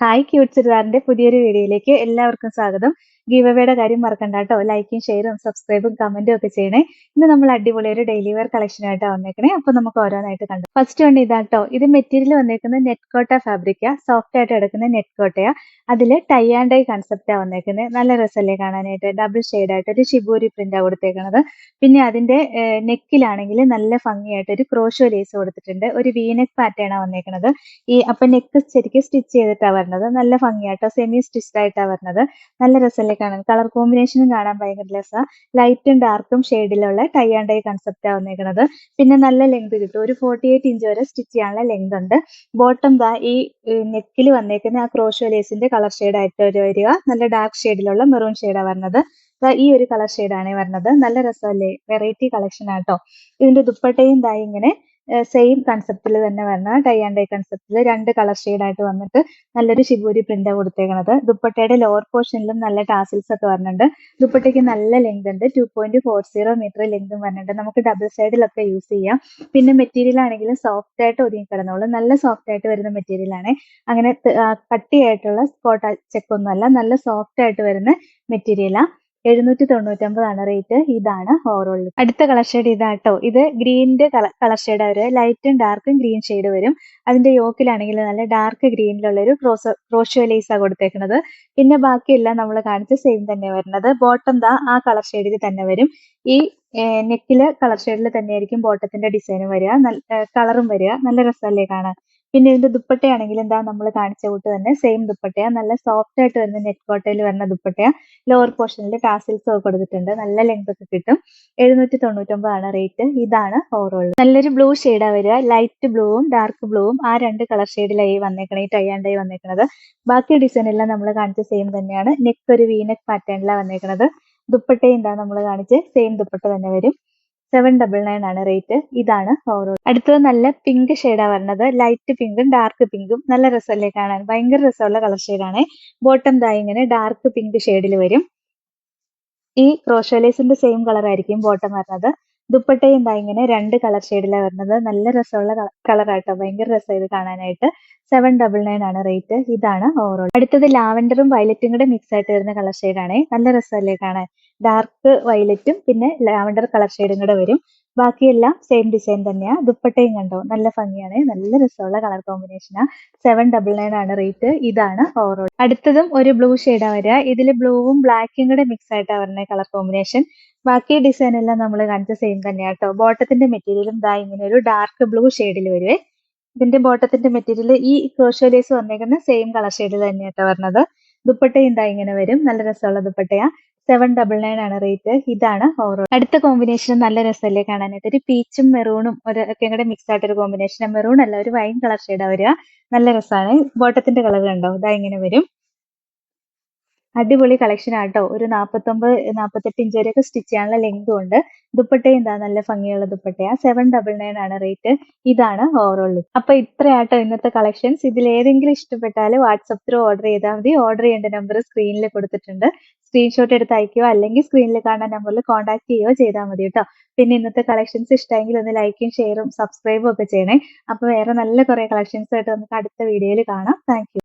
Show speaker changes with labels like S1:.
S1: Hi cute ചുരിദാറിന്റെ പുതിയൊരു വീഡിയോയിലേക്ക് എല്ലാവർക്കും സ്വാഗതം. ഗീവ് അവേയുടെ കാര്യം മറക്കണ്ട കേട്ടോ. ലൈക്കും ഷെയറും സബ്സ്ക്രൈബും കമന്റും ഒക്കെ ചെയ്യണേ. ഇന്ന് നമ്മൾ അടിപൊളി ഒരു ഡെയിലി വെയർ കളക്ഷൻ ആയിട്ടാണ് വന്നേക്കണേ. അപ്പൊ നമുക്ക് ഓരോന്നായിട്ട് കണ്ടു. ഫസ്റ്റ് വൺ ഇതാട്ടോ. ഇത് മെറ്റീരിയൽ വന്നേക്കുന്നത് നെറ്റ് കോട്ട ഫാബ്രിക്കാ. സോഫ്റ്റ് ആയിട്ട് എടുക്കുന്ന നെറ്റ് കോട്ടയാ. അതിൽ ടൈ ആൻഡ് ഡൈ കൺസെപ്റ്റാ വന്നേക്കുന്നത്. നല്ല രസമല്ലേ കാണാനായിട്ട്. ഡബിൾ ഷെയ്ഡ് ആയിട്ട് ഒരു ഷിബൂരി പ്രിന്റാ കൊടുത്തേക്കുന്നത്. പിന്നെ അതിന്റെ നെക്കിലാണെങ്കിൽ നല്ല ഭംഗിയായിട്ട് ഒരു ക്രോഷോ ലേസ് കൊടുത്തിട്ടുണ്ട്. ഒരു വീനെക്ക് പാറ്റേൺ ആണ് വന്നേക്കുന്നത്. അപ്പൊ നെക്ക് ശരിക്കും സ്റ്റിച്ച് ചെയ്തിട്ടാ വരുന്നത്. നല്ല ഭംഗിയാട്ടോ. സെമി സ്റ്റിച്ച്ഡ് ആയിട്ടാ വരുന്നത്. നല്ല രസമല്ലേ കാണാൻ. കളർ കോമ്പിനേഷനും കാണാൻ ഭയങ്കര രസാ. ലൈറ്റും ഡാർക്കും ഷെയ്ഡിലുള്ള ടൈ ആൻഡ് ഡൈ കൺസെപ്റ്റാ വന്നേക്കുന്നത്. പിന്നെ നല്ല ലെങ്ത് കിട്ടും. ഒരു 48 ഇഞ്ച് വരെ സ്റ്റിച്ച് ചെയ്യാനുള്ള ലെങ്ത് ഉണ്ട്. ബോട്ടം ദാ ഈ നെക്കിൽ വന്നേക്കുന്ന ആ ക്രോഷോ ലേസിന്റെ കളർ ഷെയ്ഡ് ആയിട്ട് വരിക. നല്ല ഡാർക്ക് ഷെയ്ഡിലുള്ള മെറൂൺ ഷെയ്ഡാ വരുന്നത്. ഈ ഒരു കളർ ഷെയ്ഡാണ് വരുന്നത്. നല്ല രസമല്ലേ. വെറൈറ്റി കളക്ഷൻ ആട്ടോ. ഇതിന്റെ ദുപ്പട്ടയും ദാ ഇങ്ങനെ സെയിം കൺസെപ്റ്റിൽ തന്നെ വരുന്ന ടൈ ആൻഡ് ഡൈ കൺസെപ്റ്റിൽ രണ്ട് കളർ ഷെയ്ഡ് ആയിട്ട് വന്നിട്ട് നല്ലൊരു ശിബൂരി പ്രിന്റ് കൊടുത്തേക്കണത്. ദുപ്പട്ടയുടെ ലോവർ പോർഷനിലും നല്ല ടാസിൽസ് ഒക്കെ വരുന്നുണ്ട്. ദുപ്പട്ടയ്ക്ക് നല്ല ലെങ്ത് ഉണ്ട്. 2.40 മീറ്റർ ലെങ്തും വരുന്നുണ്ട്. നമുക്ക് ഡബിൾ സൈഡിലൊക്കെ യൂസ് ചെയ്യാം. പിന്നെ മെറ്റീരിയൽ ആണെങ്കിലും സോഫ്റ്റ് ആയിട്ട് ഒതുങ്ങി കിടന്നോളും. നല്ല സോഫ്റ്റ് ആയിട്ട് വരുന്ന മെറ്റീരിയൽ ആണ്. അങ്ങനെ കട്ടിയായിട്ടുള്ള കോട്ട ചെക്കൊന്നും അല്ല. നല്ല സോഫ്റ്റ് ആയിട്ട് വരുന്ന മെറ്റീരിയലാ. 799 റേറ്റ്. ഇതാണ് ഓവറോൾ. അടുത്ത കളർ ഷെയ്ഡ് ഇതാട്ടോ. ഇത് ഗ്രീനിന്റെ കളർ ഷെയ്ഡ് വരും. ലൈറ്റും ഡാർക്കും ഗ്രീൻ ഷെയ്ഡ് വരും. അതിന്റെ യോക്കിലാണെങ്കിൽ നല്ല ഡാർക്ക് ഗ്രീനിലുള്ള ഒരു ക്രോഷോ ലേസാ കൊടുത്തേക്കുന്നത്. പിന്നെ ബാക്കിയെല്ലാം നമ്മൾ കാണിച്ച സെയിം തന്നെ വരുന്നത്. ബോട്ടം ദാ ആ കളർ ഷെയ്ഡിൽ തന്നെ വരും. ഈ നെക്കില് കളർ ഷെയ്ഡിൽ തന്നെയായിരിക്കും ബോട്ടത്തിന്റെ ഡിസൈൻ വരിക. കളറും വരിക. നല്ല രസമല്ലേ കാണാൻ. പിന്നെ ഇതിന്റെ ദുപ്പട്ടയാണെങ്കിൽ എന്താ നമ്മൾ കാണിച്ച കൂട്ട് തന്നെ സെയിം ദുപ്പട്ടയാ. നല്ല സോഫ്റ്റ് ആയിട്ട് വരുന്ന നെറ്റ് കോട്ടയിൽ വരുന്ന ദുപ്പട്ടയാ. ലോവർ പോർഷനിൽ ടാസിൽസ് ഒക്കെ കൊടുത്തിട്ടുണ്ട്. നല്ല ലെങ്ത് ഒക്കെ കിട്ടും. 799 റേറ്റ്. ഇതാണ് ഓവറോൾ. നല്ലൊരു ബ്ലൂ ഷെയ്ഡാ വരിക. ലൈറ്റ് ബ്ലൂവും ഡാർക്ക് ബ്ലൂവും ആ രണ്ട് കളർ ഷെയ്ഡിലായി വന്നേക്കണേ. ഈ ടൈ ആൻഡ് ഡൈ വന്നേക്കണത്. ബാക്കി ഡിസൈൻ എല്ലാം നമ്മൾ കാണിച്ച സെയിം തന്നെയാണ്. നെക്ക് ഒരു വീനെക്ക് പാറ്റേണിലാണ് വന്നേക്കണത്. ദുപ്പട്ടയും എന്താ നമ്മൾ കാണിച്ച് സെയിം ദുപ്പട്ട തന്നെ വരും. 799 ആണ് റേറ്റ്. ഇതാണ് ഓവറോൾ. അടുത്തത് നല്ല പിങ്ക് ഷെയ്ഡാ വരുന്നത്. ലൈറ്റ് പിങ്കും ഡാർക്ക് പിങ്കും. നല്ല രസമല്ലേ കാണാൻ. ഭയങ്കര രസമുള്ള കളർ ഷെയ്ഡാണ്. ബോട്ടം ദാ ഇങ്ങനെ ഡാർക്ക് പിങ്ക് ഷെയ്ഡിൽ വരും. ഈ ക്രോഷോ ലേസിന്റെ സെയിം കളർ ആയിരിക്കും ബോട്ടം വരുന്നത്. ദുപ്പട്ടയും ദാ ഇങ്ങനെ രണ്ട് കളർ ഷെയ്ഡിലാണ് വരുന്നത്. നല്ല രസമുള്ള കളർ ആട്ടോ. ഭയങ്കര രസം ഇത് കാണാനായിട്ട്. 799 ആണ് റേറ്റ്. ഇതാണ് ഓവറോൾ. അടുത്തത് ലാവൻഡറും വയലറ്റും കൂടെ മിക്സ് ആയിട്ട് വരുന്ന കളർ ഷെയ്ഡാണ്. നല്ല രസമല്ലേ കാണാൻ. ഡാർക്ക് വയലറ്റും പിന്നെ ലാവൻഡർ കളർ ഷെയ്ഡും കൂടെ വരും. ബാക്കിയെല്ലാം സെയിം ഡിസൈൻ തന്നെയാ. ദുപ്പട്ടയും കണ്ടോ നല്ല ഭംഗിയാണ്. നല്ല രസമുള്ള കളർ കോമ്പിനേഷനാ. 799 ആണ് റേറ്റ്. ഇതാണ് ഓവറോൾ. അടുത്തതും ഒരു ബ്ലൂ ഷെയ്ഡാ വരിക. ഇതിൽ ബ്ലൂവും ബ്ലാക്കും കൂടെ മിക്സ് ആയിട്ടാ വരുന്നത് കളർ കോമ്പിനേഷൻ. ബാക്കി ഡിസൈൻ എല്ലാം നമ്മൾ കാണിച്ച സെയിം തന്നെയാ കേട്ടോ. ബോട്ടത്തിന്റെ മെറ്റീരിയലും ദാ ഇങ്ങനെ ഒരു ഡാർക്ക് ബ്ലൂ ഷെയ്ഡിൽ വരുവേ. ഇതിന്റെ ബോട്ടത്തിന്റെ മെറ്റീരിയൽ ഈ ക്രോഷോ ലേസ് വന്നേക്കുന്ന സെയിം കളർ ഷെയ്ഡിൽ തന്നെയാട്ടോ വരുന്നത്. ദുപ്പട്ടയും ദാ ഇങ്ങനെ വരും. നല്ല രസമുള്ള ദുപ്പട്ടയാ. 799 ആണ് റേറ്റ്. ഇതാണ് ഓവറോൾ. അടുത്ത കോമ്പിനേഷൻ നല്ല രസമല്ലേ കാണാനായിട്ട്. ഒരു പീച്ചും മെറൂണും ഒക്കെ കൂടെ മിക്സ് ആയിട്ടൊരു കോമ്പിനേഷൻ. മെറൂൺ അല്ല, ഒരു വൈൻ കളർ ഷെയ്ഡാ വരിക. നല്ല രസമാണ്. ബോട്ടത്തിന്റെ കളർ കണ്ടോ. ഇതാ ഇങ്ങനെ വരും. അടിപൊളി കളക്ഷൻ ആട്ടോ. ഒരു 49-48 ഇഞ്ച് വരെയൊക്കെ സ്റ്റിച്ച് ചെയ്യാനുള്ള ലെങ്തും ഉണ്ട്. ദുപ്പട്ടയും എന്താ നല്ല ഭംഗിയുള്ള ദുപ്പട്ടയാ. 799 ആണ് റേറ്റ്. ഇതാണ് ഓവറോൾ. അപ്പൊ ഇത്രയാട്ടോ ഇന്നത്തെ കളക്ഷൻസ്. ഇതിൽ ഏതെങ്കിലും ഇഷ്ടപ്പെട്ടാൽ വാട്സപ്പ് ത്രൂ ഓർഡർ ചെയ്താൽ മതി. ഓർഡർ ചെയ്യേണ്ട നമ്പർ സ്ക്രീനിൽ കൊടുത്തിട്ടുണ്ട്. സ്ക്രീൻഷോട്ട് എടുത്ത് അയക്കുകയോ അല്ലെങ്കിൽ സ്ക്രീനിൽ കാണുന്ന നമ്പറിൽ കോൺടാക്ട് ചെയ്യുകയോ ചെയ്താൽ മതി കേട്ടോ. പിന്നെ ഇന്നത്തെ കളക്ഷൻസ് ഇഷ്ടമെങ്കിൽ ഒന്ന് ലൈക്കും ഷെയറും സബ്സ്ക്രൈബും ഒക്കെ ചെയ്യണേ. അപ്പൊ വേറെ നല്ല കുറെ കളക്ഷൻസ് ആയിട്ട് നമുക്ക് അടുത്ത വീഡിയോയിൽ കാണാം. Thank you.